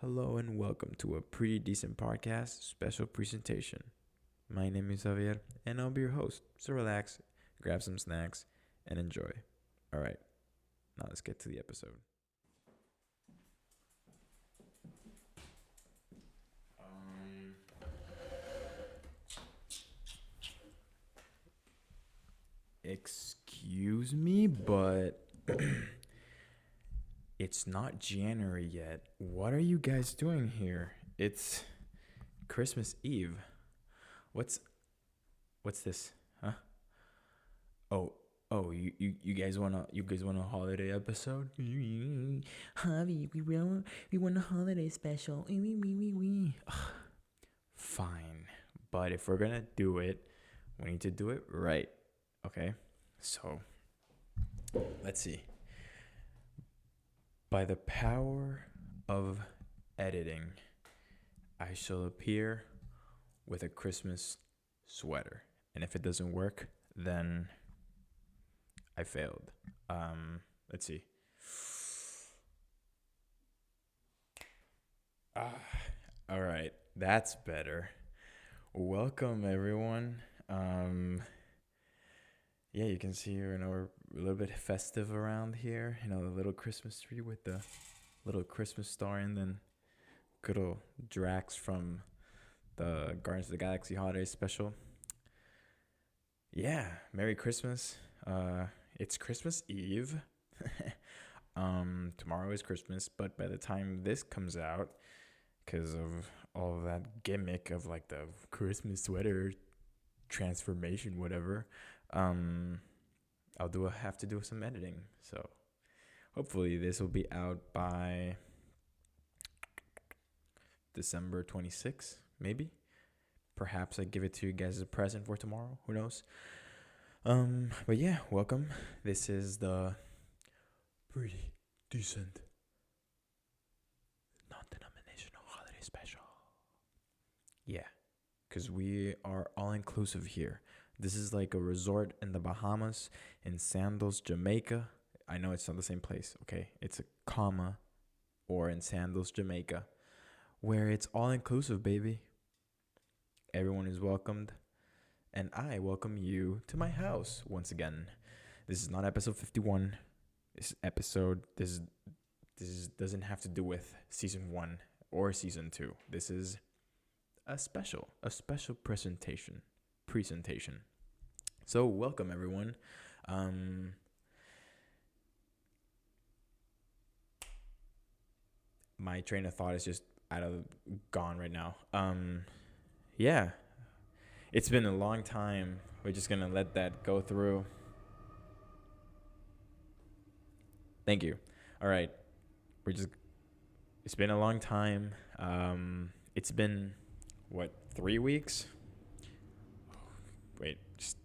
Hello and welcome to a pretty decent podcast special presentation. My name is Javier and I'll be your host. So relax, grab some snacks, and enjoy. All right, now let's get to the episode. Um, Excuse me, but it's not January yet. What are you guys doing here? It's Christmas Eve. What's what's this? Huh? Oh, you guys want a holiday episode? Javi, we want a holiday special. Fine, but if we're gonna do it, we need to do it right. Okay, so let's see. By the power of editing, I shall appear with a Christmas sweater, and if it doesn't work, then I failed. Let's see. Ah, all right, that's better. Welcome everyone. Yeah, you can see we're a little bit festive around here. The little Christmas tree with the little Christmas star, and then good old Drax from the Guardians of the Galaxy Holiday Special. Yeah, Merry Christmas. It's Christmas Eve. Tomorrow is Christmas, but by the time this comes out, because of all of that gimmick of like the Christmas sweater transformation, whatever, um, have to do some editing. So hopefully this will be out by December 26th, maybe. Perhaps I give it to you guys as a present for tomorrow. Who knows? But yeah, welcome. This is the pretty decent non-denominational holiday special. Yeah, because we are all inclusive here. This is like a resort in the Bahamas, in Sandals, Jamaica. I know it's not the same place, okay? It's a comma, or in Sandals, Jamaica, where it's all inclusive, baby. Everyone is welcomed, and I welcome you to my house once again. This is not episode 51. This doesn't have to do with season 1 or season 2. This is a special presentation. So welcome everyone. My train of thought is just gone right now. Yeah, it's been a long time. We're just gonna let that go through. Thank you. All right, we're just. It's been a long time. It's been what, 3 weeks? Wait, just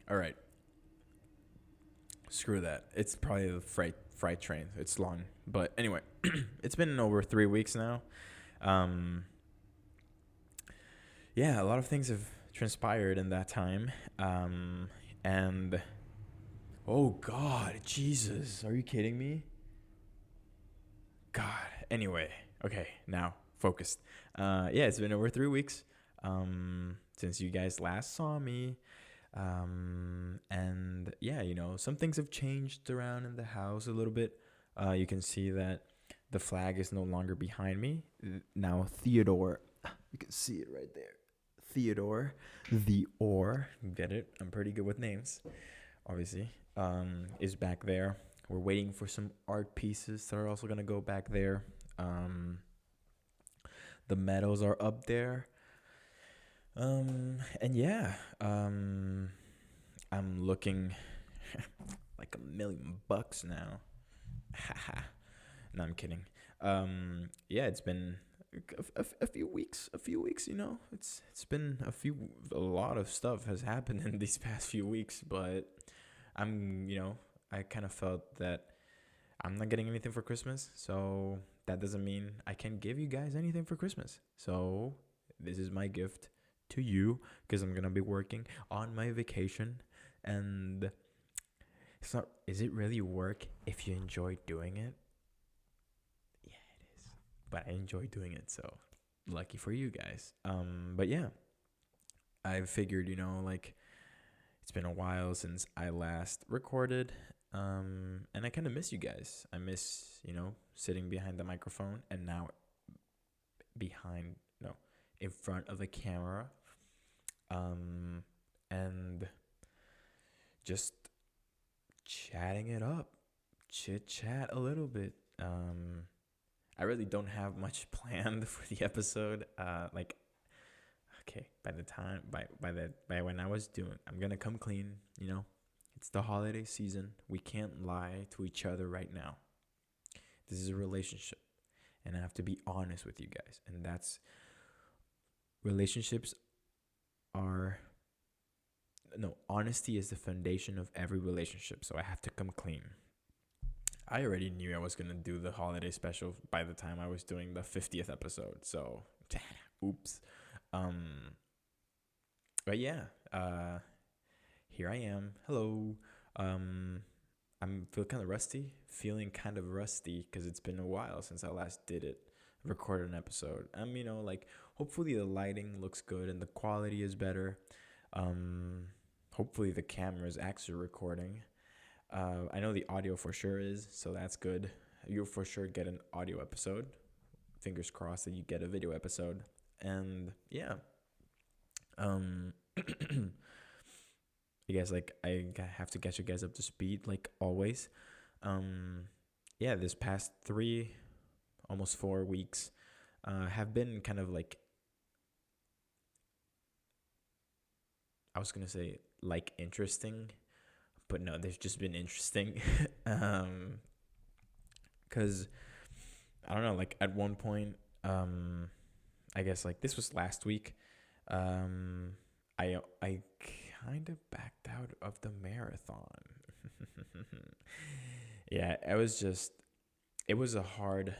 all right. Screw that. It's probably the freight train. It's long, but anyway, it's been over 3 weeks now. Um, yeah, a lot of things have transpired in that time. And oh God, Jesus, are you kidding me? God. Anyway, okay, now focused. Yeah, it's been over 3 weeks. Since you guys last saw me. And yeah, some things have changed around in the house a little bit. You can see that the flag is no longer behind me. Now Theodore, you can see it right there. Theodore, the or, get it? I'm pretty good with names, obviously. Is back there. We're waiting for some art pieces that are also gonna go back there. The medals are up there. And yeah, I'm looking like $1,000,000 now. Haha. No, I'm kidding. Yeah, it's been a few weeks. It's been a lot of stuff has happened in these past few weeks, but I kind of felt that I'm not getting anything for Christmas, so that doesn't mean I can't give you guys anything for Christmas. So this is my gift to you because I'm gonna be working on my vacation, and it's not. Is it really work if you enjoy doing it? Yeah, it is. But I enjoy doing it, so lucky for you guys. But yeah, I figured, like it's been a while since I last recorded. And I kind of miss you guys. I miss, sitting behind the microphone and now behind, no, in front of the camera. And just chatting it up, chit chat a little bit. I really don't have much planned for the episode. Like, okay, by when I was doing, I'm gonna come clean. It's the holiday season. We can't lie to each other right now. This is a relationship, and I have to be honest with you guys. And that's relationships are no honesty is the foundation of every relationship. So I have to come clean. I already knew I was gonna do the holiday special by the time I was doing the 50th episode. So, oops. But yeah, here I am. Hello. I'm feeling kind of rusty because it's been a while since I last did it, recorded an episode. Like hopefully the lighting looks good and the quality is better. Hopefully the camera is actually recording. I know the audio for sure is, so that's good. You'll for sure get an audio episode. Fingers crossed that you get a video episode. And yeah. I guess like I have to get you guys up to speed like always. Yeah, this past almost 4 weeks, have been kind of like, I was gonna say like interesting, but no, they've just been interesting. Cause I don't know, like at one point, I guess like this was last week. I kind of backed out of the marathon. Yeah, it was a hard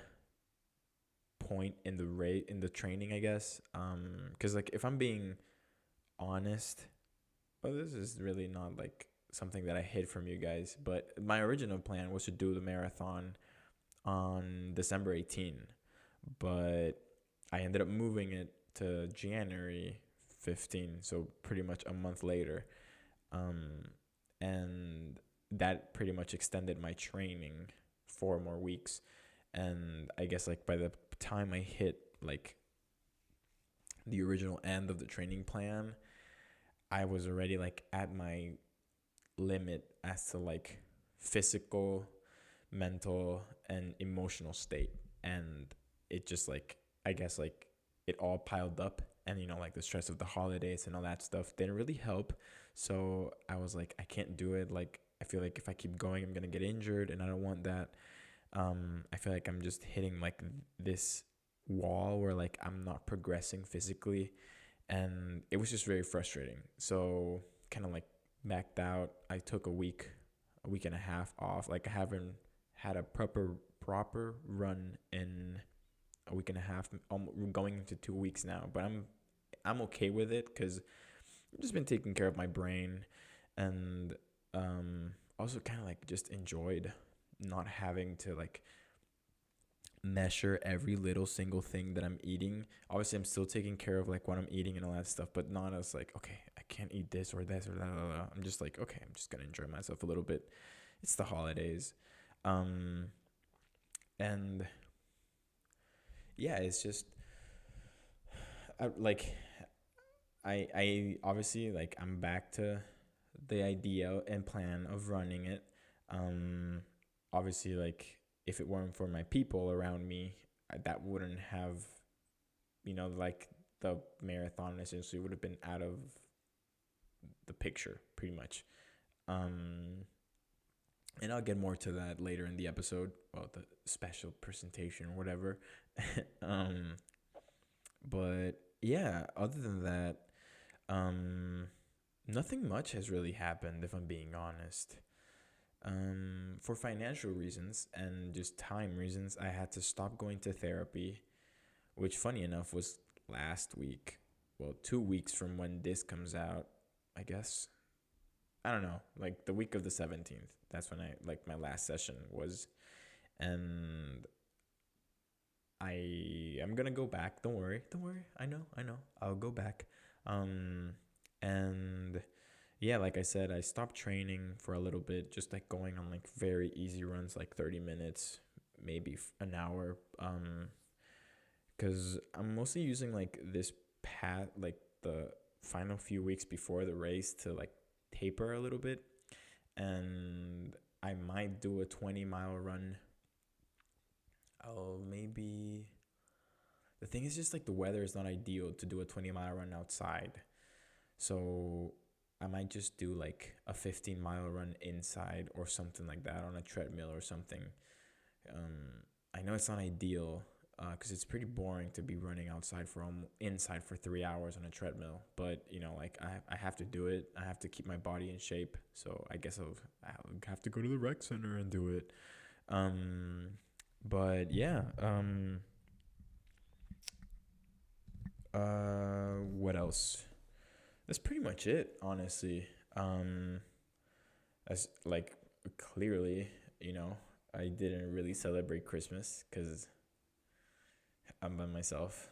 point in the training, I guess. Cuz like if I'm being honest, well, this is really not like something that I hid from you guys, but my original plan was to do the marathon on December 18, but I ended up moving it to January 15, so pretty much a month later. And that pretty much extended my training 4 more weeks. And I guess like by the time I hit like the original end of the training plan, I was already like at my limit as to like physical, mental, and emotional state. And it just like, I guess like it all piled up, and like the stress of the holidays and all that stuff didn't really help. So I was like, I can't do it. Like I feel like if I keep going, I'm gonna get injured, and I don't want that. I feel like I'm just hitting like this wall where like I'm not progressing physically, and it was just very frustrating. So kind of like backed out. I took a week and a half off. Like I haven't had a proper run in a week and a half. Going into 2 weeks now, but I'm okay with it because I've just been taking care of my brain, and also kind of like just enjoyed not having to like measure every little single thing that I'm eating. Obviously, I'm still taking care of like what I'm eating and all that stuff, but not as like, okay, I can't eat this or this or that. I'm just like, okay, I'm just gonna enjoy myself a little bit. It's the holidays, and yeah, it's just like I obviously like I'm back to the idea and plan of running it. Obviously, like if it weren't for my people around me, that wouldn't have, like the marathon essentially would have been out of the picture pretty much. And I'll get more to that later in the episode, well, the special presentation or whatever. But yeah, other than that, nothing much has really happened, if I'm being honest. For financial reasons and just time reasons, I had to stop going to therapy, which, funny enough, was last week. well, 2 weeks from when this comes out, I guess. I don't know, like the week of the 17th. That's when I like my last session was, and I'm gonna go back. Don't worry, don't worry. I know. I'll go back. Um, and yeah, like I said, I stopped training for a little bit, just like going on like very easy runs, like 30 minutes, maybe an hour. Because I'm mostly using like this path, like the final few weeks before the race to like taper a little bit, and I might do a 20-mile run. Oh, maybe. The thing is just like the weather is not ideal to do a 20-mile run outside. So I might just do like a 15-mile run inside or something like that on a treadmill or something. I know it's not ideal because it's pretty boring to be running outside inside for 3 hours on a treadmill. But like I have to do it. I have to keep my body in shape. So I guess I'll have to go to the rec center and do it. But yeah. What else? That's pretty much it, honestly. As like clearly, I didn't really celebrate Christmas because I'm by myself.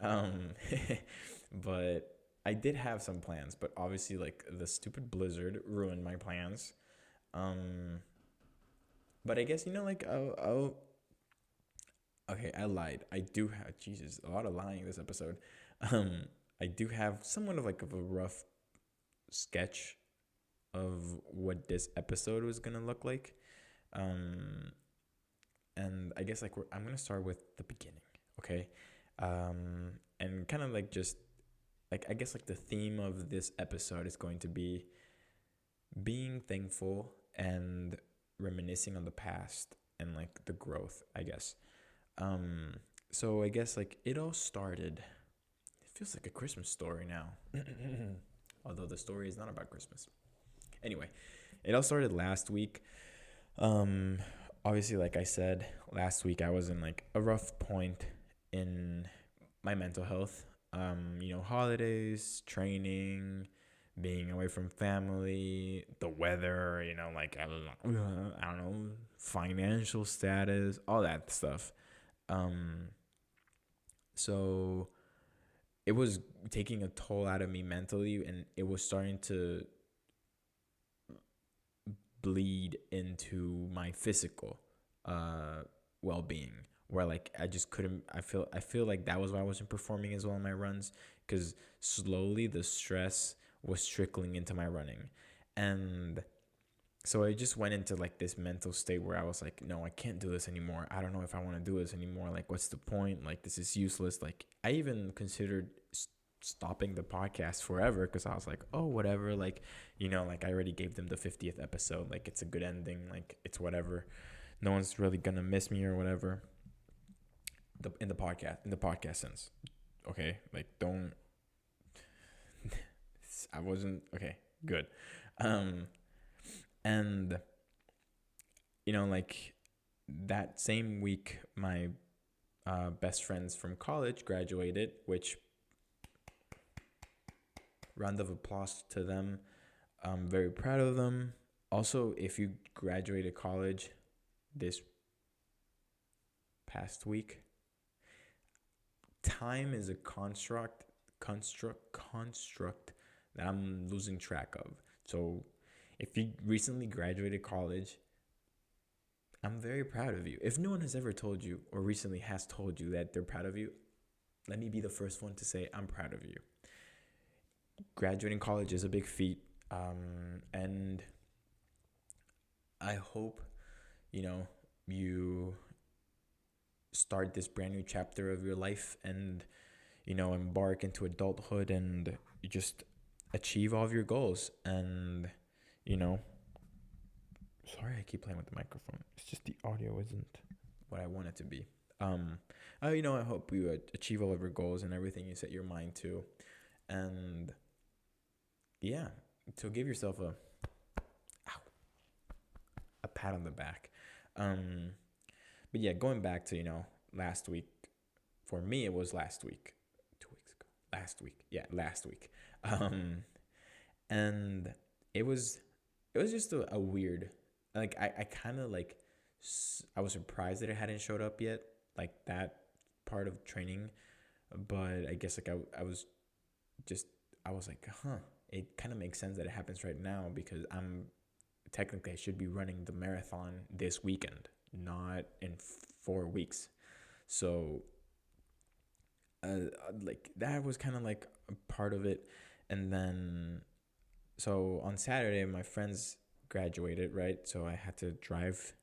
um, but I did have some plans, but obviously, like the stupid blizzard ruined my plans. Um, but I guess like I'll. Okay, I lied. I do have Jesus, a lot of lying this episode. Um, I do have somewhat of a rough sketch of what this episode was gonna look like. Um, and I guess I'm gonna start with the beginning, okay? And kind of like just like I guess like the theme of this episode is going to be being thankful and reminiscing on the past and like the growth, I guess. Um, so I guess like it all started. It feels like a Christmas story now, although the story is not about Christmas. Anyway, it all started last week. Um, Obviously, like I said, last week I was in like a rough point in my mental health. Holidays, training, being away from family, the weather, like I don't know, financial status, all that stuff. Um, so it was taking a toll out of me mentally, and it was starting to bleed into my physical well-being, where like I just couldn't. I feel like that was why I wasn't performing as well in my runs, because slowly the stress was trickling into my running. And so I just went into like this mental state where I was like, no, I can't do this anymore. I don't know if I want to do this anymore. Like, what's the point? Like, this is useless. Like, I even considered stopping the podcast forever, because I was like, oh, whatever. Like, like I already gave them the 50th episode. Like, it's a good ending. Like, it's whatever. No one's really gonna miss me or whatever. In the podcast sense, okay. Like, don't. I wasn't okay. Good. Um, and like that same week, my best friends from college graduated, which round of applause to them. I'm very proud of them. Also, if you graduated college this past week, time is a construct that I'm losing track of. So if you recently graduated college, I'm very proud of you. If no one has ever told you or recently has told you that they're proud of you, let me be the first one to say I'm proud of you. Graduating college is a big feat, and I hope you start this brand new chapter of your life and embark into adulthood, and you just achieve all of your goals. And sorry, I keep playing with the microphone. It's just the audio isn't what I want it to be. I hope you achieve all of your goals and everything you set your mind to. And yeah, so give yourself a pat on the back. But yeah, going back to last week. For me, it was last week, 2 weeks ago. last week. Yeah, last week. Um, and it was it was just a weird, like I kind of like I was surprised that it hadn't showed up yet, like that part of training. But I guess like I was just I was like, huh, it kind of makes sense that it happens right now because I'm technically I should be running the marathon this weekend, not in 4 weeks. So like that was kind of like a part of it. And then so on Saturday my friends graduated, right? So I had to drive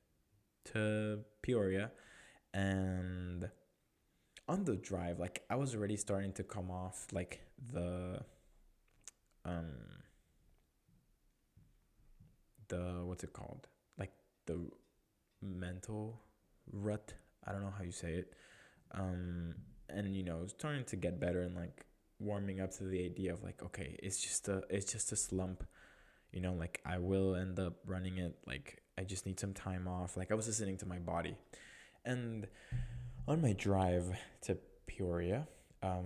to Peoria, and on the drive like I was already starting to come off like um the what's it called, like the mental rut. I don't know how you say it. And starting to get better and like warming up to the idea of like, okay, it's just a slump. Like I will end up running it. Like I just need some time off. Like I was listening to my body. And on my drive to Peoria, I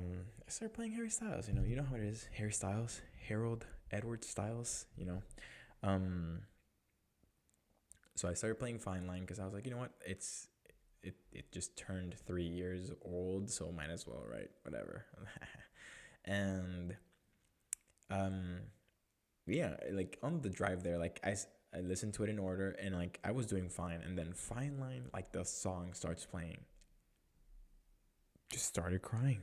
started playing Harry Styles. You know how it is. Harry Styles, Harold Edward Styles. Um, so I started playing Fine Line because I was like, you know what, it just turned 3 years old, so might as well, right? Whatever. And um, yeah, like on the drive there, like I listened to it in order, and like I was doing fine, and then Fine Line, like the song starts playing, just started crying,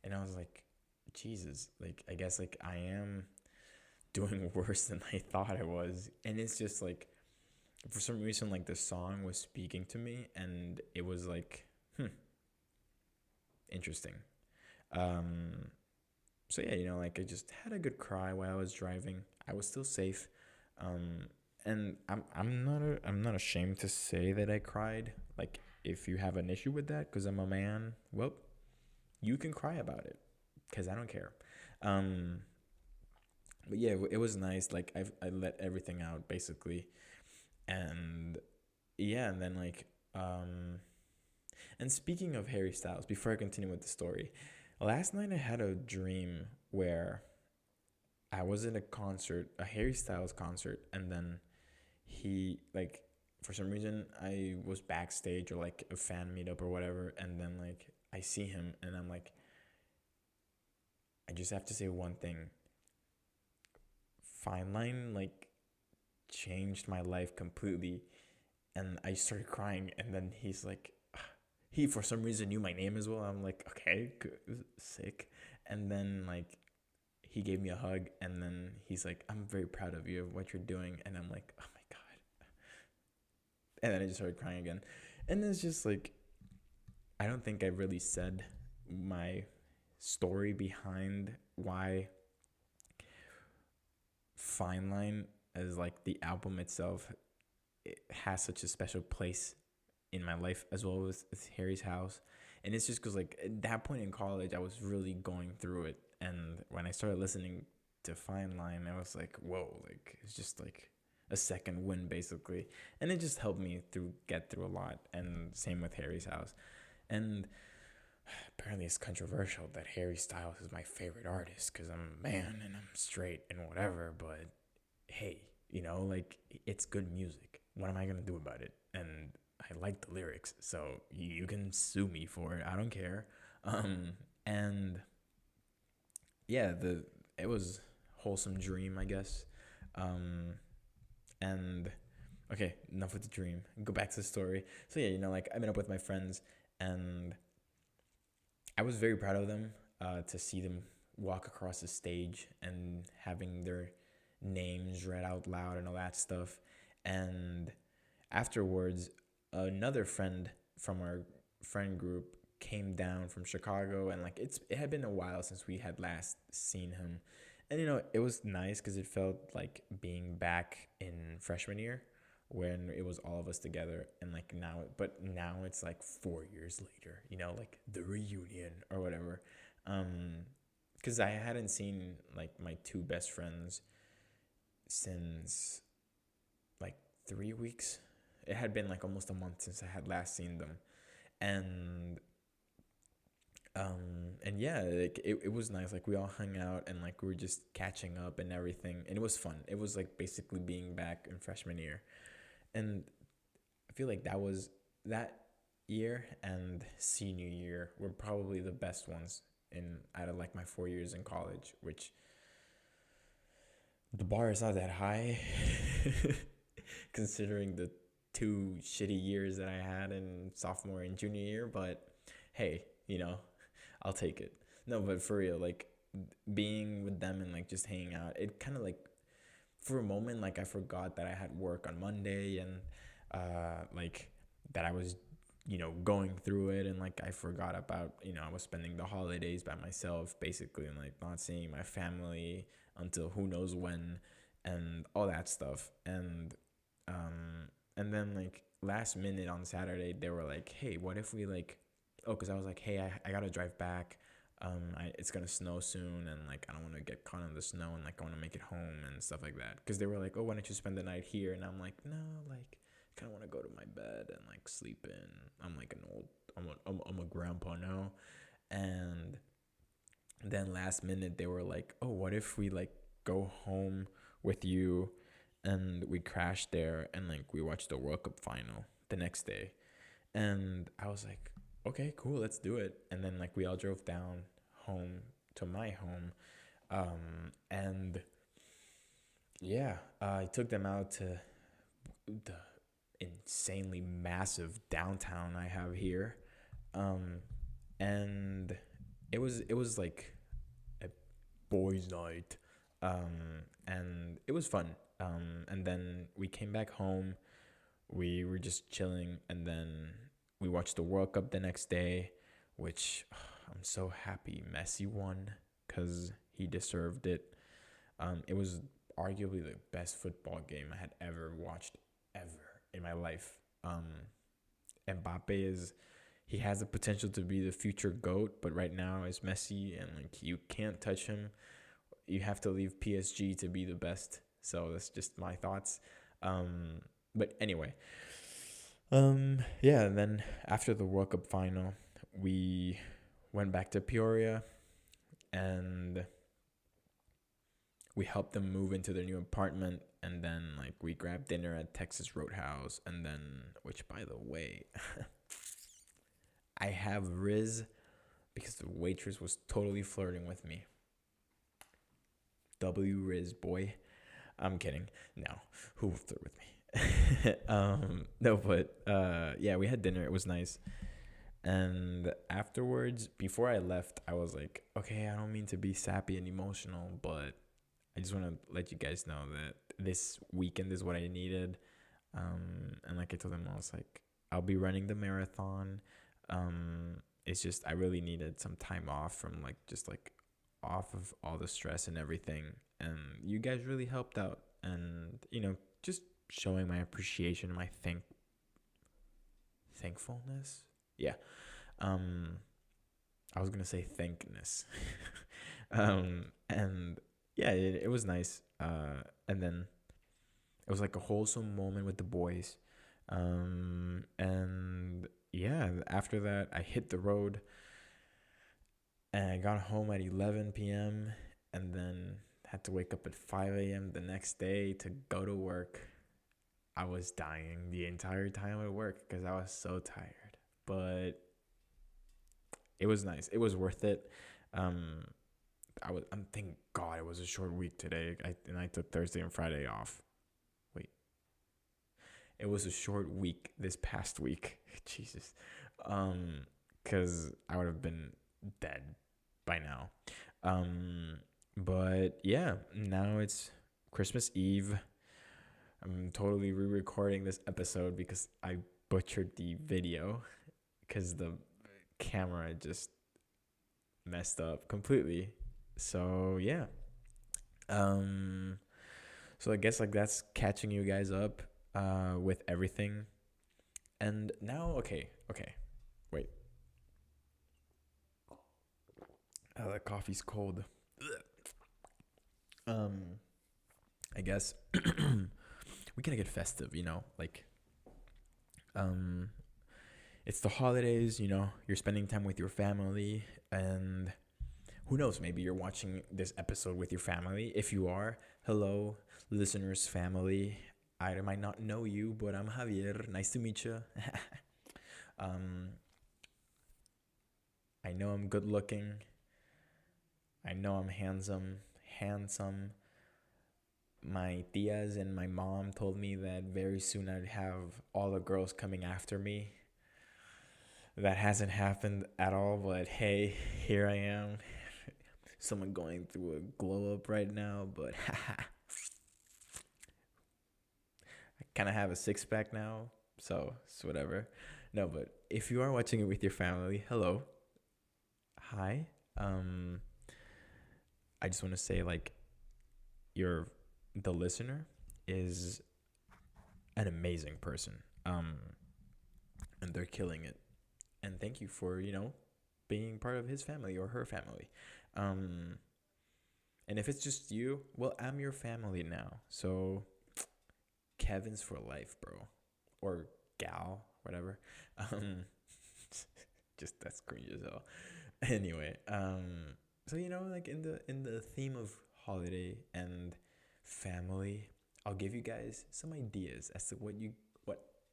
and I was like, Jesus, like I guess like I am doing worse than I thought I was, and it's just like for some reason like the song was speaking to me, and it was like, interesting. Um, so yeah, like I just had a good cry while I was driving. I was still safe. Um, and I'm not ashamed to say that I cried. Like if you have an issue with that because I'm a man, well, you can cry about it because I don't care. Um, but yeah, it was nice. Like I let everything out basically, and yeah, and then like and speaking of Harry Styles, before I continue with the story, last night I had a dream where I was in a concert, a Harry Styles concert, and then he like for some reason I was backstage or like a fan meetup or whatever, and then like I see him and I'm like, I just have to say one thing. Fine Line like changed my life completely, and I started crying, and then he's like, he for some reason knew my name as well. I'm like, okay, good, sick. And then like he gave me a hug, and then he's like, I'm very proud of you of what you're doing, and I'm like, oh my god. And then I just started crying again, and it's just like I don't think I really said my story behind why Fine Line as like the album itself, it has such a special place in my life as well as Harry's House. And it's just because like at that point in college I was really going through it, and when I started listening to Fine Line I was like, whoa, like it's just like a second win basically, and it just helped me get through a lot. And same with Harry's House. And apparently it's controversial that Harry Styles is my favorite artist because I'm a man and I'm straight and whatever, but hey, like it's good music. What am I gonna do about it? And I like the lyrics, so you can sue me for it. I don't care. And yeah, the it was wholesome dream, I guess. Um, and okay, enough with the dream. Go back to the story. So yeah, like I met up with my friends, and I was very proud of them to see them walk across the stage and having their names read out loud and all that stuff. And afterwards, another friend from our friend group came down from Chicago, and like it had been a while since we had last seen him. And it was nice because it felt like being back in freshman year when it was all of us together, and like now it's like 4 years later, like the reunion or whatever. Because I hadn't seen like my two best friends since like 3 weeks. It had been like almost a month since I had last seen them. And And yeah, like it was nice. Like we all hung out and like we were just catching up and everything, and it was fun. It was like basically being back in freshman year, and I feel like that year and senior year were probably the best ones in out of like my 4 years in college, which the bar is not that high considering the two shitty years that I had in sophomore and junior year, but hey, I'll take it. No, but for real, like being with them and like just hanging out, it kind of like for a moment like I forgot that I had work on Monday and like that I was going through it, and like I forgot about I was spending the holidays by myself basically, and like not seeing my family until who knows when and all that stuff. And then like last minute on Saturday they were like, hey, what if we like, oh, because I was like, hey, I gotta drive back, it's gonna snow soon, and like I don't want to get caught in the snow, and like I want to make it home and stuff like that, because they were like, oh, why don't you spend the night here? And I'm like, no, like kind of want to go to my bed and like sleep in. I'm like I'm a grandpa now. And then last minute they were like, oh, what if we like go home with you, and we crashed there and like we watched the World Cup final the next day. And I was like, okay, cool, let's do it. And then like we all drove down home to my home, and yeah, I took them out to the insanely massive downtown I have here, um, and it was like a boys' night, and it was fun. And then we came back home. We were just chilling, and then we watched the World Cup the next day, which I'm so happy Messi won because he deserved it. It was arguably the best football game I had ever watched ever in my life. Mbappe he has the potential to be the future GOAT, but right now is Messi, and like you can't touch him. You have to leave PSG to be the best. So that's just my thoughts. But anyway, yeah. And then after the World Cup final, we went back to Peoria, and we helped them move into their new apartment. And then like we grabbed dinner at Texas Roadhouse, and then, which by the way, I have Riz because the waitress was totally flirting with me. W Riz, boy. I'm kidding. No, who will flirt with me? No, but yeah, we had dinner. It was nice. And afterwards, before I left, I was like, okay, I don't mean to be sappy and emotional, but I just want to let you guys know that this weekend is what I needed. And like I told them, I was like, I'll be running the marathon. It's just I really needed some time off from like just like off of all the stress and everything. And you guys really helped out, and just showing my appreciation, my thankfulness. Yeah. I was gonna say thankness. And yeah, it was nice. And then it was like a wholesome moment with the boys. And yeah, after that, I hit the road, and I got home at 11 p.m. and then had to wake up at 5 a.m. the next day to go to work. I was dying the entire time at work because I was so tired. But it was nice. It was worth it. I'm thank God it was a short week today. I took Thursday and Friday off. Wait. It was a short week this past week. Jesus. Cuz I would have been dead by now. But yeah, now it's Christmas Eve. I'm totally re-recording this episode because I butchered the video because the camera just messed up completely. So yeah. So I guess like that's catching you guys up with everything. And now okay. Wait. The coffee's cold. I guess we gotta get festive, like It's the holidays, you're spending time with your family, and who knows, maybe you're watching this episode with your family. If you are, hello, listeners, family. I might not know you, but I'm Javier. Nice to meet you. um, I know I'm good looking. I know I'm handsome. Handsome. My tias and my mom told me that very soon I'd have all the girls coming after me. That hasn't happened at all, but hey, here I am. Someone going through a glow up right now, but I kind of have a six pack now, so it's whatever. No, but if you are watching it with your family, hello, hi. Um, I just want to say, like, you're the listener is an amazing person. And they're killing it. And thank you for being part of his family or her family. Um, and if it's just you, well, I'm your family now. So Kevin's for life, bro, or gal, whatever. Um, just that's cringe as hell. Anyway, so like in the theme of holiday and family, I'll give you guys some ideas as to what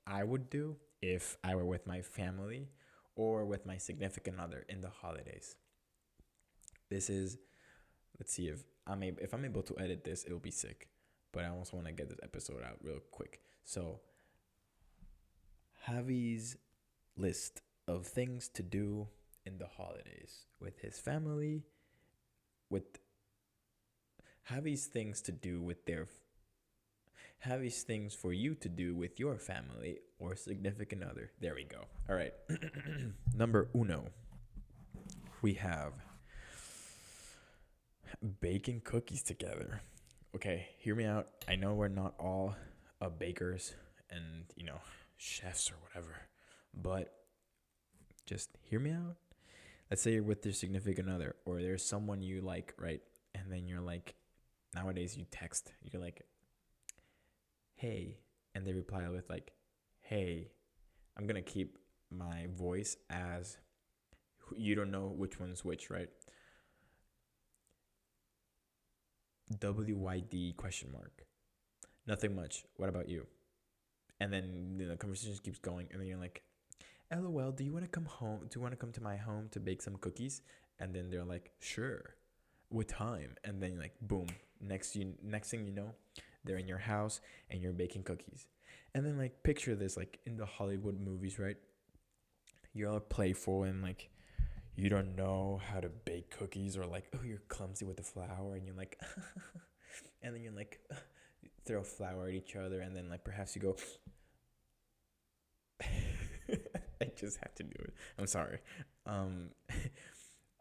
I would do if I were with my family or with my significant other in the holidays. This is, let's see if I'm able to edit this, it'll be sick. But I also want to get this episode out real quick. So, Javi's list of things to do in the holidays with his family, with Javi's things to do with their Javi's things for you to do with your family or significant other. There we go. All right. Number uno, we have baking cookies together. Okay, hear me out. I know we're not all bakers and, chefs or whatever, but just hear me out. Let's say you're with your significant other or there's someone you like, right? And then you're like, nowadays you text, you're like, hey, and they reply with like, hey. I'm going to keep my voice as you don't know which one's which, right? WYD question mark. Nothing much. What about you? And then the conversation keeps going, and then you're like, LOL, do you want to come home? Do you want to come to my home to bake some cookies? And then they're like, sure. What time? And then you're like, boom. Next thing you know, they're in your house and you're baking cookies. And then like picture this like in the Hollywood movies, right? You're all playful and like you don't know how to bake cookies, or like, oh, you're clumsy with the flour, and you're like and then you're like throw flour at each other, and then like perhaps you go I just had to do it. I'm sorry. Um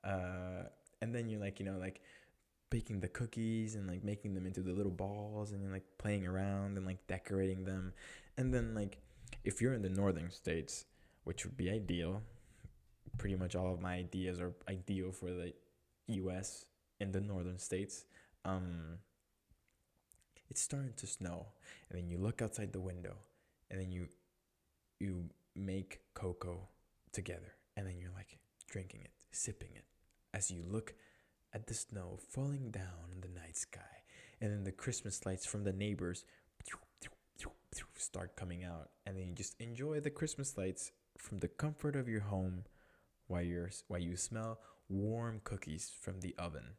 and then you're like, like baking the cookies and like making them into the little balls, and then like playing around and like decorating them. And then like if you're in the northern states, which would be ideal, pretty much all of my ideas are ideal for the US in the northern states. It's starting to snow, and then you look outside the window, and then you make cocoa together, and then you're like drinking it, sipping it as you look at the snow falling down in the night sky, and then the Christmas lights from the neighbors start coming out, and then you just enjoy the Christmas lights from the comfort of your home while you smell warm cookies from the oven.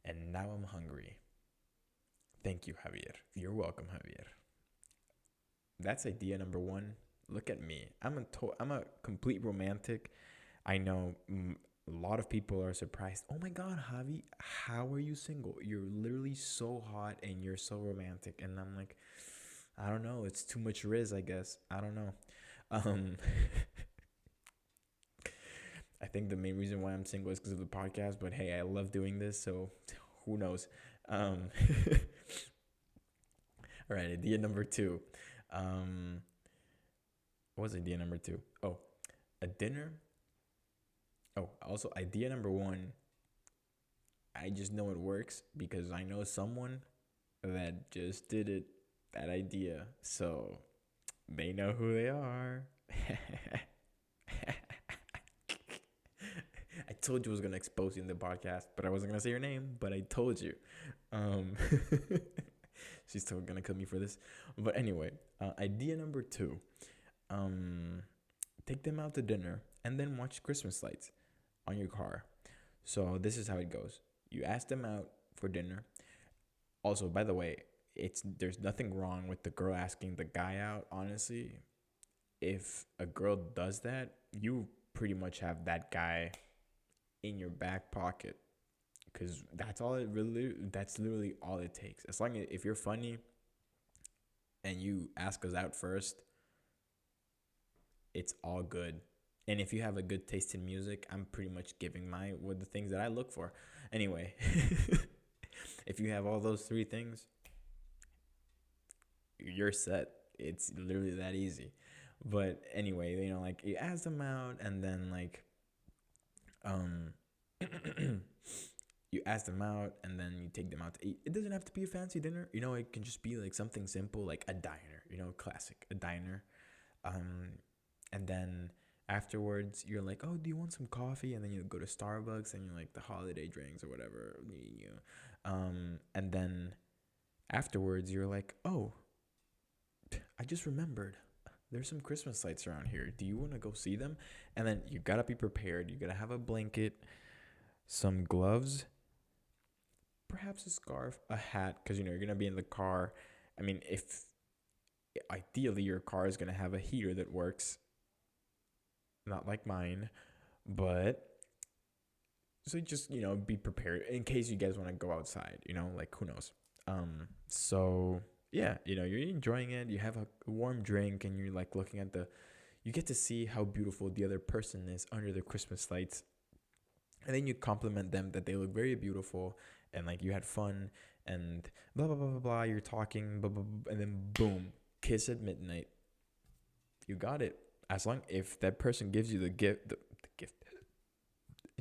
And now I'm hungry. Thank you, Javier. You're welcome, Javier. That's idea number one. Look at me. I'm a complete romantic. I know a lot of people are surprised. Oh my God, Javi, how are you single? You're literally so hot and you're so romantic. And I'm like, I don't know. It's too much riz, I guess. I don't know. I think the main reason why I'm single is because of the podcast. But hey, I love doing this, so who knows? All right, idea number two. What was idea number two? Oh, a dinner. Oh, also idea number one. I just know it works because I know someone that just did it. That idea, so they know who they are. told you I was gonna expose you in the podcast, but I wasn't gonna say your name. But I told you. Um, she's still gonna kill me for this. But anyway, idea number two. Um, take them out to dinner and then watch Christmas lights on your car. So this is how it goes. You ask them out for dinner. Also, by the way, there's nothing wrong with the girl asking the guy out. Honestly, if a girl does that, you pretty much have that guy in your back pocket, because that's literally all it takes. As long as if you're funny and you ask us out first, it's all good. And if you have a good taste in music, I'm pretty much giving my with the things that I look for. Anyway, if you have all those three things, you're set. It's literally that easy. But anyway, like you ask them out, and then like um you ask them out, and then you take them out to eat. It doesn't have to be a fancy dinner. It can just be like something simple, like a diner. Classic, a diner. And then afterwards, you're like, oh, do you want some coffee? And then you go to Starbucks, and you're like the holiday drinks or whatever. And then afterwards, you're like, oh, I just remembered. There's some Christmas lights around here. Do you want to go see them? And then you gotta be prepared. You gotta have a blanket, some gloves, perhaps a scarf, a hat, because you're gonna be in the car. I mean, if ideally your car is gonna have a heater that works, not like mine, but so just be prepared in case you guys want to go outside. Like who knows. So yeah, you're enjoying it. You have a warm drink, and you're like looking at you get to see how beautiful the other person is under the Christmas lights. And then you compliment them that they look very beautiful, and like you had fun, and blah, blah, blah, blah, blah. You're talking, blah, blah, blah, and then boom, kiss at midnight. You got it. If that person gives you the gift,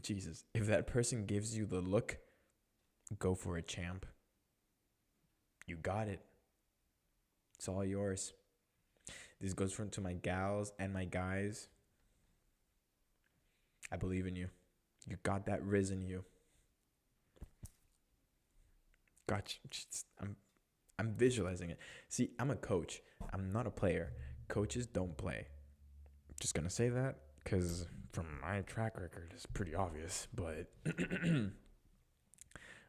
Jesus, if that person gives you the look, go for it, champ. You got it. It's all yours. This goes to my gals and my guys. I believe in you. You got that riz in you. Gotcha. I'm visualizing it. See, I'm a coach. I'm not a player. Coaches don't play. Just gonna say that because from my track record, it's pretty obvious. But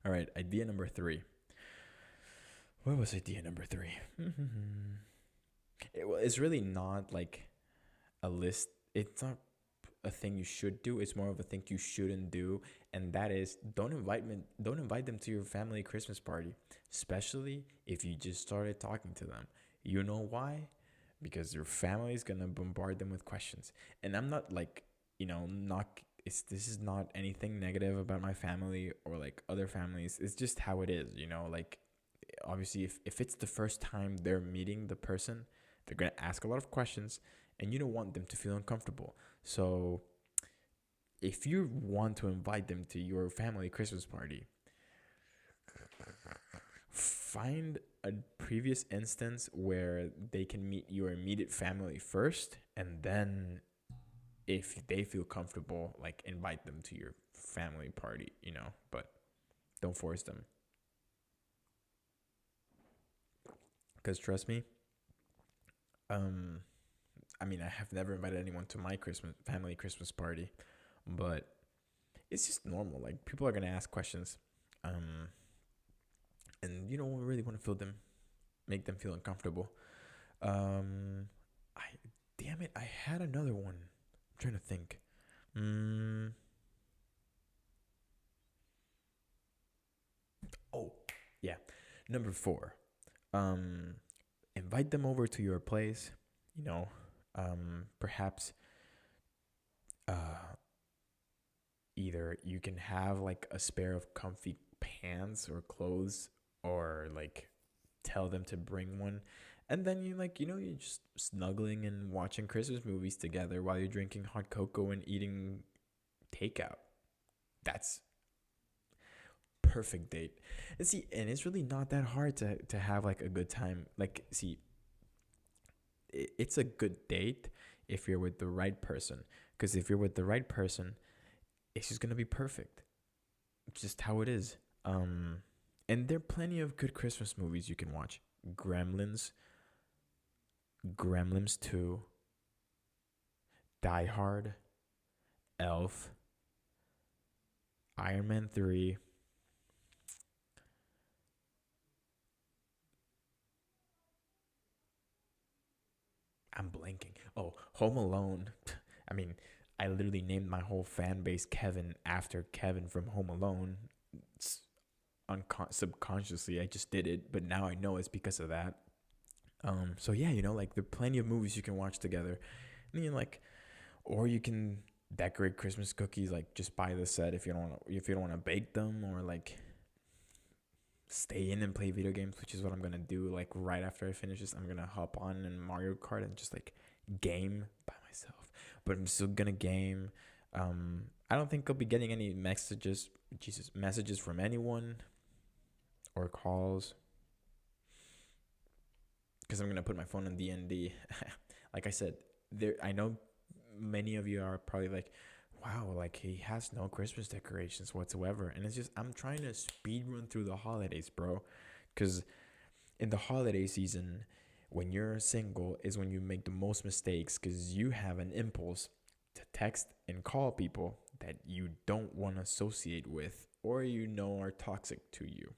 all right, idea number 3. What was idea number 3? It's really not like a list. It's not a thing you should do. It's more of a thing you shouldn't do, and that is don't invite them to your family Christmas party, especially if you just started talking to them. You know why? Because your family is gonna bombard them with questions. And I'm not like this is not anything negative about my family or like other families. It's just how it is. Like obviously if it's the first time they're meeting the person, they're gonna ask a lot of questions, and you don't want them to feel uncomfortable. So if you want to invite them to your family Christmas party, find a previous instance where they can meet your immediate family first, and then if they feel comfortable, like invite them to your family party, but don't force them. Because trust me, I mean, I have never invited anyone to my family Christmas party, but it's just normal. Like people are gonna ask questions, and you don't really want to make them feel uncomfortable. I damn it, I had another one. I'm trying to think. Oh, yeah, number 4. Invite them over to your place. Perhaps either you can have like a spare of comfy pants or clothes, or like tell them to bring one, and then you're just snuggling and watching Christmas movies together while you're drinking hot cocoa and eating takeout. That's perfect date. And it's really not that hard to have like a good time. Like, see, it's a good date if you're with the right person. Because if you're with the right person, it's just gonna be perfect. It's just how it is. And there are plenty of good Christmas movies you can watch. Gremlins, Gremlins 2, Die Hard, Elf, Iron Man 3. I'm blanking. Oh, Home Alone. I mean, I literally named my whole fan base Kevin after Kevin from Home Alone. It's subconsciously, I just did it, but now I know it's because of that. So yeah, like there are plenty of movies you can watch together. And you like, or you can decorate Christmas cookies, like just buy the set if you don't want to bake them, or like stay in and play video games, which is what I'm gonna do. Like right after I finish this, I'm gonna hop on in Mario Kart and just like game by myself. But I'm still gonna game. I don't think I'll be getting any messages from anyone or calls, because I'm gonna put my phone on DND. Like I said, I know many of you are probably like, wow, like he has no Christmas decorations whatsoever. And it's just, I'm trying to speed run through the holidays, bro. Because in the holiday season, when you're single, is when you make the most mistakes, because you have an impulse to text and call people that you don't want to associate with, or are toxic to you,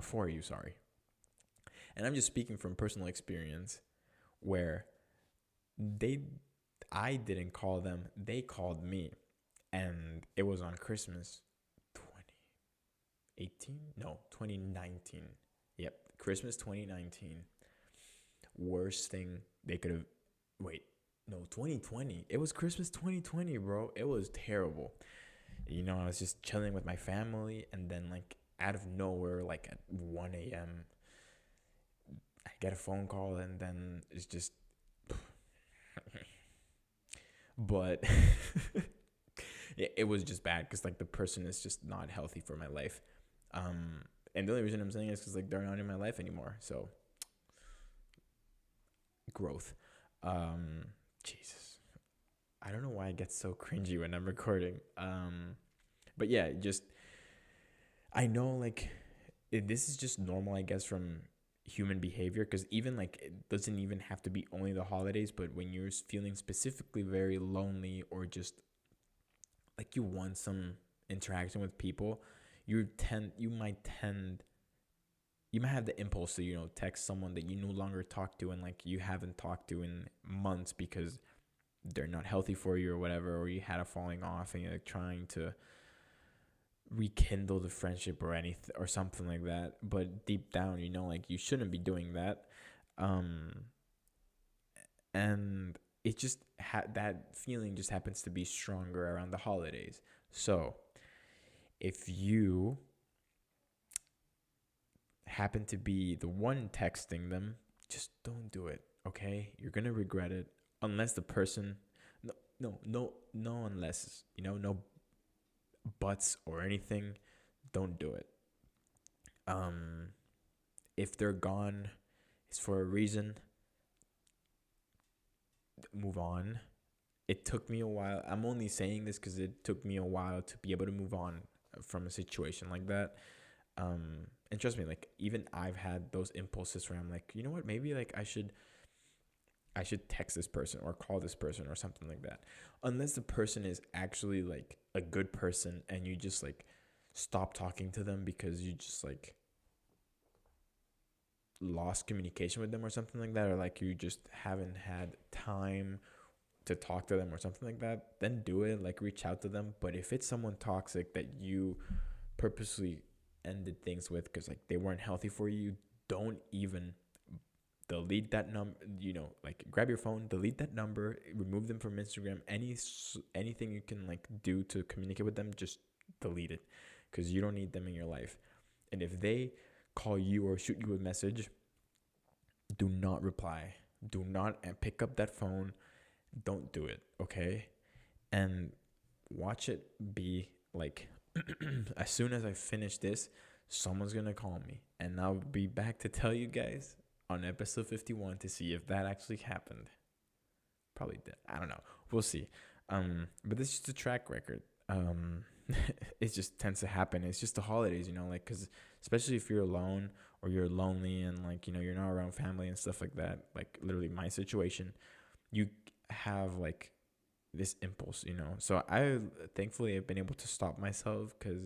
for you, sorry. And I'm just speaking from personal experience where they I didn't call them, they called me. And it was on Christmas 2018? No, 2019. Yep, Christmas 2019. Worst thing they could have. Wait, no, 2020. It was Christmas 2020, bro. It was terrible. I was just chilling with my family, and then, like, out of nowhere, like at 1 a.m., I get a phone call, and then it's just. But it was just bad because, like, the person is just not healthy for my life. And the only reason I'm saying is because, like, they're not in my life anymore. So, growth. Jesus. I don't know why I get so cringy when I'm recording. But yeah, I know, like, this is just normal, I guess, from human behavior, because even, like, it doesn't even have to be only the holidays, but when you're feeling specifically very lonely, or just like you want some interaction with people, you might have the impulse to text someone that you no longer talk to, and like you haven't talked to in months because they're not healthy for you or whatever, or you had a falling off and you're like trying to rekindle the friendship or anything or something like that. But deep down, like you shouldn't be doing that. And it just that feeling just happens to be stronger around the holidays. So if you happen to be the one texting them, just don't do it, okay? You're gonna regret it, unless the person, no unless, no buts or anything. Don't do it. If they're gone, it's for a reason. Move on. It took me a while. I'm only saying this because it took me a while to be able to move on from a situation like that. And trust me, like, even I've had those impulses where I'm like, you know what, maybe like I should text this person or call this person or something like that. Unless the person is actually like a good person and you just like stop talking to them because you just like lost communication with them or something like that, or like you just haven't had time to talk to them or something like that, then do it. Like, reach out to them. But if it's someone toxic that you purposely ended things with because like they weren't healthy for you, don't even delete that number. Like, grab your phone, delete that number, remove them from Instagram. Anything you can like do to communicate with them, just delete it, because you don't need them in your life. And if they call you or shoot you a message, do not reply. Do not pick up that phone. Don't do it, okay? And watch it be like, as soon as I finish this, someone's gonna call me, and I'll be back to tell you guys on episode 51 to see if that actually happened. Probably did. I don't know. We'll see. But this is the track record. um it just tends to happen. It's just the holidays, like, because especially if you're alone or you're lonely and, like, you're not around family and stuff like that, like literally my situation, you have like this impulse, so I thankfully have been able to stop myself, because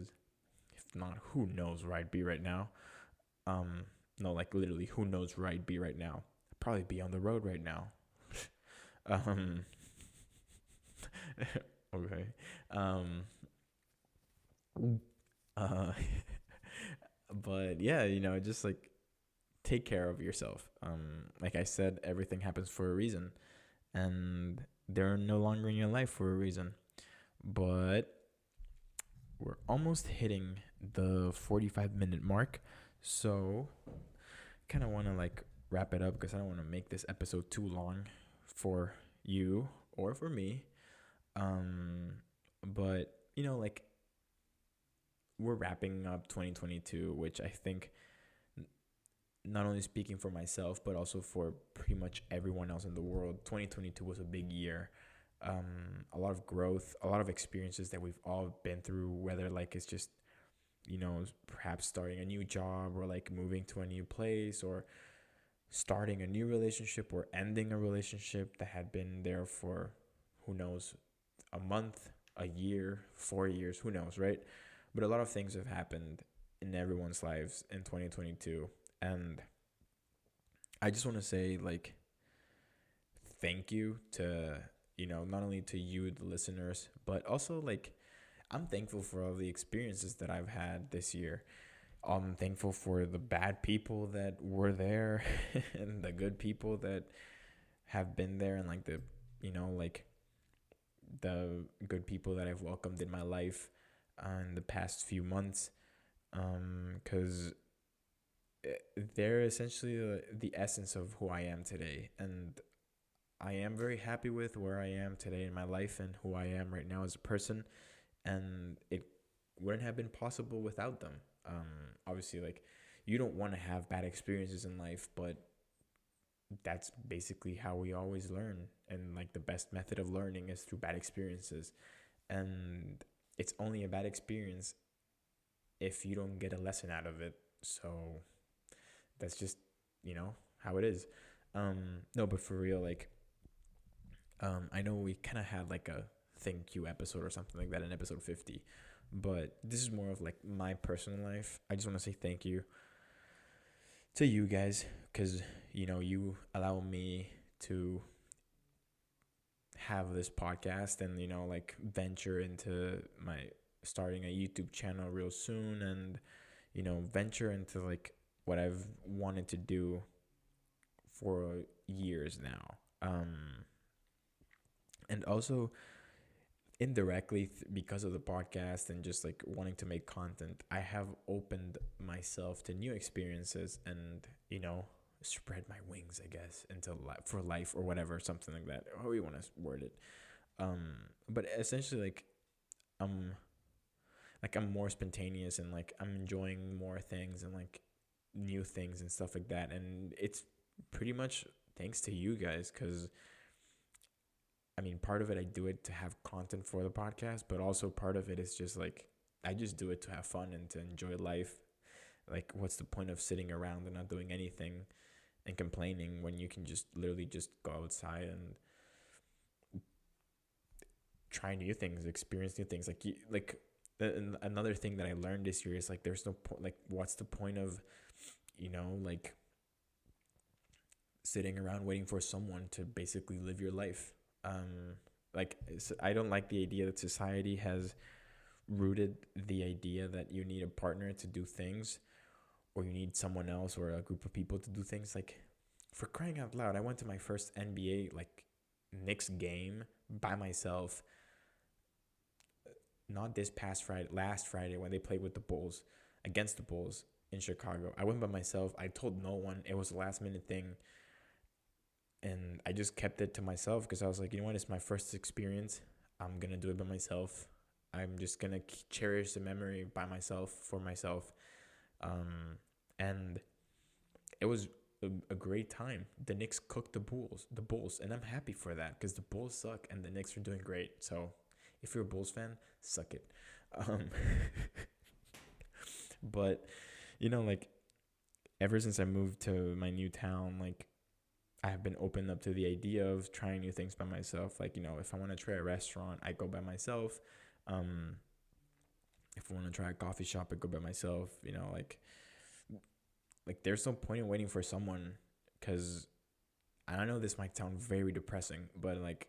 if not, who knows where I'd be right now. um no, like literally, who knows where I'd be right now. I'd probably be on the road right now. um okay. um uh but yeah, just like take care of yourself. Like I said, everything happens for a reason, and they're no longer in your life for a reason. But we're almost hitting the 45-minute mark, so kind of want to like wrap it up, because I don't want to make this episode too long for you or for me. But like, we're wrapping up 2022, which I think, not only speaking for myself but also for pretty much everyone else in the world, 2022 was a big year. A lot of growth, a lot of experiences that we've all been through, whether like it's just, perhaps starting a new job, or like moving to a new place, or starting a new relationship, or ending a relationship that had been there for, who knows, a month, a year, 4 years, who knows, right? But a lot of things have happened in everyone's lives in 2022. And I just want to say, like, thank you to, not only to you, the listeners, but also, like, I'm thankful for all the experiences that I've had this year. I'm thankful for the bad people that were there and the good people that have been there, and like like the good people that I've welcomed in my life in the past few months. Because they're essentially the essence of who I am today. And I am very happy with where I am today in my life and who I am right now as a person. And it wouldn't have been possible without them. Obviously, like, you don't want to have bad experiences in life, but that's basically how we always learn. And like, the best method of learning is through bad experiences. And it's only a bad experience if you don't get a lesson out of it. So that's just, how it is. No, but for real, like, I know we kind of had like a thank you episode or something like that in episode 50, but this is more of like my personal life. I just want to say thank you to you guys, because you allow me to have this podcast, and like venture into my starting a YouTube channel real soon, and venture into like what I've wanted to do for years now. And also, indirectly, because of the podcast and just like wanting to make content, I have opened myself to new experiences, and spread my wings, I guess, into for life, or whatever, something like that, how you want to word it. But essentially, I'm I'm more spontaneous, and like I'm enjoying more things, and like new things and stuff like that. And it's pretty much thanks to you guys, because I mean, part of it, I do it to have content for the podcast, but also part of it is just like, I just do it to have fun and to enjoy life. Like, what's the point of sitting around and not doing anything and complaining, when you can just literally just go outside and try new things, experience new things? Another thing that I learned this year is like, there's no point. Like, what's the point of, like, sitting around waiting for someone to basically live your life? I don't like the idea that society has rooted the idea that you need a partner to do things, or you need someone else or a group of people to do things. Like, for crying out loud, I went to my first NBA, like, Knicks game by myself. Not this past Friday, last Friday, when they played with the Bulls, against the Bulls in Chicago. I went by myself. I told no one. It was a last minute thing. And I just kept it to myself, because I was like, you know what? It's my first experience. I'm going to do it by myself. I'm just going to cherish the memory by myself, for myself. And it was a great time. The Knicks cooked the Bulls, and I'm happy for that, because the Bulls suck and the Knicks are doing great. So If you're a Bulls fan, suck it. Um, but like ever since I moved to my new town, like I have been open up to the idea of trying new things by myself. Like, if I want to try a restaurant, I go by myself. Um, if I want to try a coffee shop, I go by myself. Like there's no point in waiting for someone, because I know this might sound very depressing, but like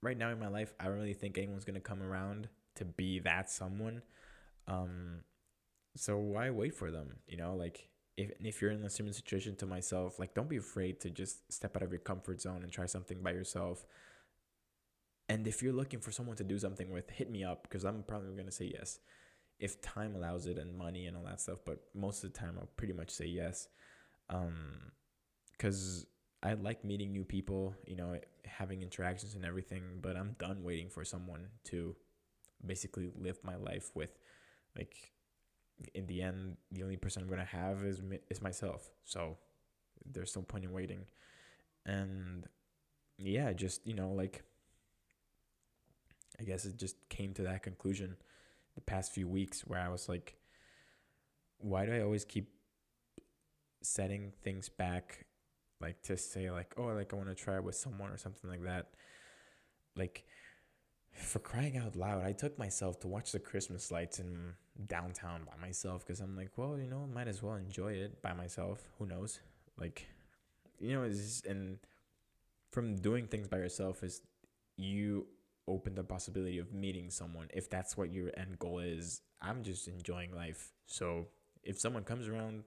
right now in my life, I don't really think anyone's gonna come around to be that someone. Um, so why wait for them? Like if you're in a similar situation to myself, like don't be afraid to just step out of your comfort zone and try something by yourself. And if you're looking for someone to do something with, hit me up, because I'm probably gonna say yes if time allows it and money and all that stuff. But most of the time, I'll pretty much say yes. Because I like meeting new people, having interactions and everything. But I'm done waiting for someone to basically live my life with. Like in the end, the only person I'm gonna have is myself. So there's no point in waiting. And yeah, just like I guess it just came to that conclusion the past few weeks, where I was like, why do I always keep setting things back, like to say like, oh, like I want to try it with someone or something like that. Like, for crying out loud, I took myself to watch the Christmas lights in downtown by myself, because I'm like, well, might as well enjoy it by myself. Who knows? Like, it's just, and from doing things by yourself is you open the possibility of meeting someone, if that's what your end goal is. I'm just enjoying life. So if someone comes around,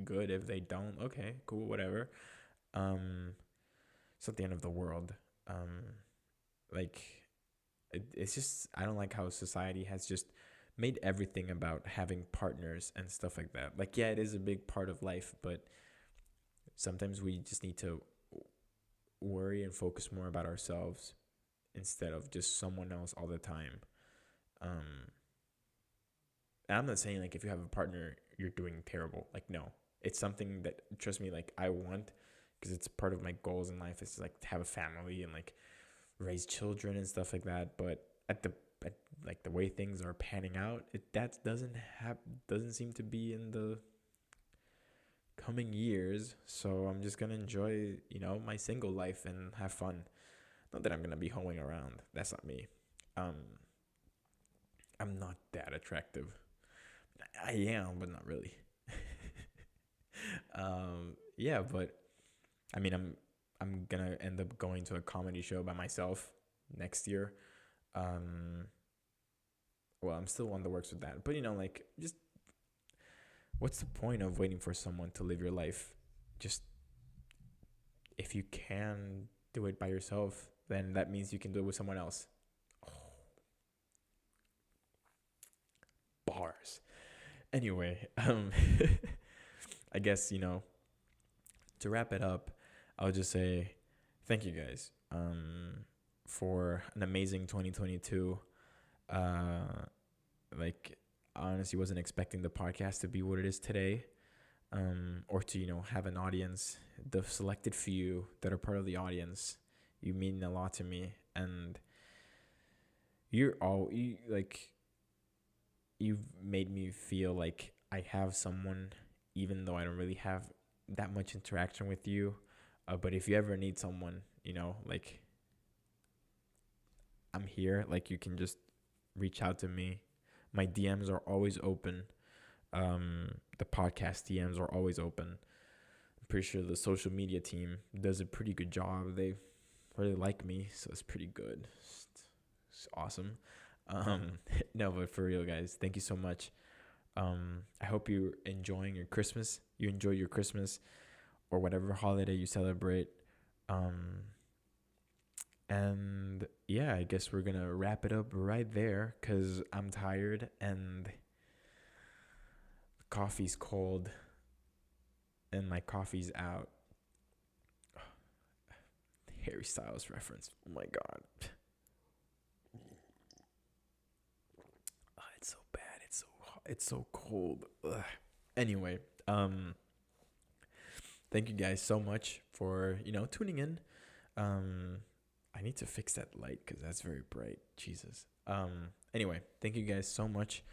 good. If they don't, okay, cool, whatever. Um, it's not the end of the world. Like it's just, I don't like how society has just made everything about having partners and stuff like that. Like, yeah, it is a big part of life, but sometimes we just need to worry and focus more about ourselves instead of just someone else all the time. Um, and I'm not saying like if you have a partner, you're doing terrible. Like, no, it's something that, trust me, like I want, because it's part of my goals in life, is to, like, to have a family and like raise children and stuff like that. But at like the way things are panning out, that doesn't seem to be in the coming years. So I'm just gonna enjoy my single life and have fun. Not that I'm gonna be hoeing around. That's not me. Um, I'm not that attractive. I am, but not really. Yeah, but I mean, I'm gonna end up going to a comedy show by myself next year. Um, well, I'm still on the works with that, but like, just what's the point of waiting for someone to live your life? Just, if you can do it by yourself, then that means you can do it with someone else. Oh, bars. Anyway, I guess to wrap it up, I'll just say thank you guys for an amazing 2022. Like, I honestly wasn't expecting the podcast to be what it is today, or to have an audience. The selected few that are part of the audience, you mean a lot to me, and like, you've made me feel like I have someone, even though I don't really have that much interaction with you. But if you ever need someone, like, I'm here. Like, you can just reach out to me. My DMs are always open. The podcast DMs are always open. I'm pretty sure the social media team does a pretty good job. They really like me, so it's pretty good. It's awesome. No, but for real, guys, thank you so much. I hope you're enjoying your Christmas. You enjoy your Christmas or whatever holiday you celebrate. And yeah, I guess we're gonna wrap it up right there, because I'm tired and the coffee's cold and my coffee's out. Harry Styles reference. Oh my god. It's so bad. It's so cold. Ugh. Anyway, thank you guys so much for tuning in. I need to fix that light because that's very bright. Jesus. Anyway, thank you guys so much.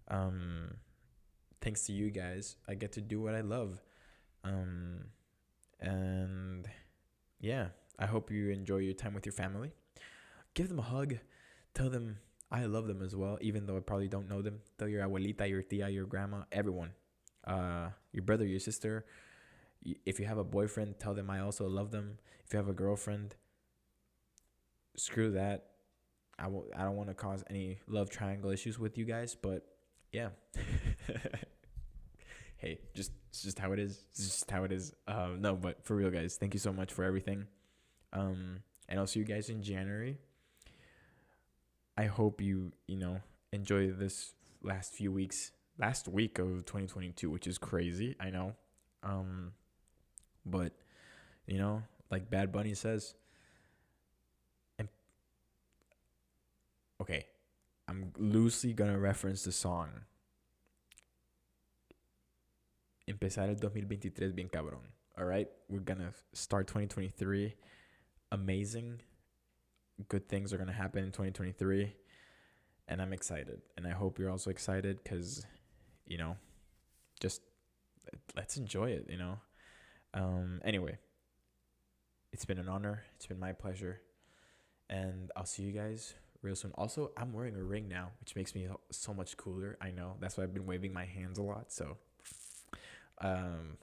Um, Thanks to you guys, I get to do what I love. Um, and yeah, I hope you enjoy your time with your family. Give them a hug. Tell them I love them as well, even though I probably don't know them. Tell your abuelita, your tia, your grandma, everyone. Your brother, your sister. If you have a boyfriend, tell them I also love them. If you have a girlfriend, screw that. I don't want to cause any love triangle issues with you guys, but yeah. Hey, it's just how it is. It's just how it is. No, but for real, guys, thank you so much for everything. And I'll see you guys in January. I hope you enjoy this last few weeks, last week of 2022, which is crazy. I know. Um, but like Bad Bunny says, and okay, I'm loosely gonna reference the song. Empezar el 2023 bien cabrón. All right, we're gonna start 2023 amazing. Good things are gonna happen in 2023, and I'm excited. And I hope you're also excited because, just let's enjoy it. Anyway, it's been an honor. It's been my pleasure, and I'll see you guys real soon. Also, I'm wearing a ring now, which makes me so much cooler. I know that's why I've been waving my hands a lot. So, um,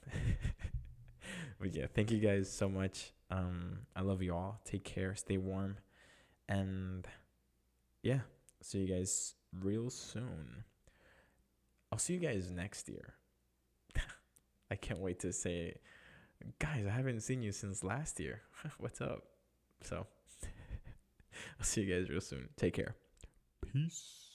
but yeah, thank you guys so much. I love you all. Take care. Stay warm, and yeah, see you guys real soon. I'll see you guys next year. I can't wait to say, guys, I haven't seen you since last year. What's up? So, I'll see you guys real soon. Take care. Peace.